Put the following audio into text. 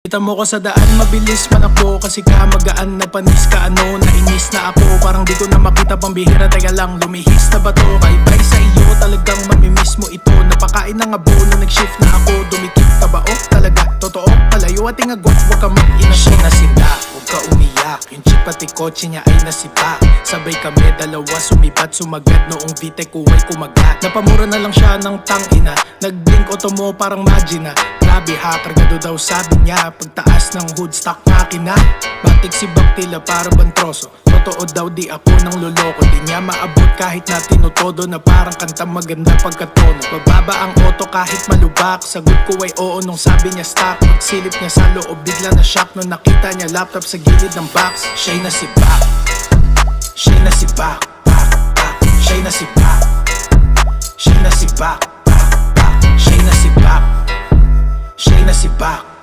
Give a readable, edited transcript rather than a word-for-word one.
Kita mo ko sa daan, mabilis manakbo kasi ka magaan na panis ka ano. Nainis na ako, parang di ko na makita pambihira. Teka lang, lumihis na ba to? Bye-bye sa iyo, talagang mamimiss mo ito. Napakain ng abono, nag-shift na ako. Dumikit ka ba? Oh, talaga, totoo. Palayo ating agwat, huwag ka mag-ina. Siya nasinda, huwag ka umiyak. Yung jeep pati kotse niya ay nasipa. Sabay kami, dalawa sumipat, sumagad. Noong VTEC ko ay kumagat. Napamura na lang siya ng tangina. Nag-blink auto mo parang magina. Grabe ha, kargado daw sabi niya. Pagtaas ng hood, stock makina. Batik si Baktila para bantroso. Totoo daw di ako nang loloko. Di niya maabot kahit na tinutodo. Na parang kanta maganda pagkatono. Bababa ang auto kahit malubak. Sagot ko ay oo nung sabi niya stock. Pagsilip niya sa loob bigla na shock. Nung nakita niya laptop sa gilid ng box. Siya'y nasibak. Siya'y nasibak. Siya'y nasibak. Siya'y nasibak. Siya'y nasibak. Siya'y nasibak.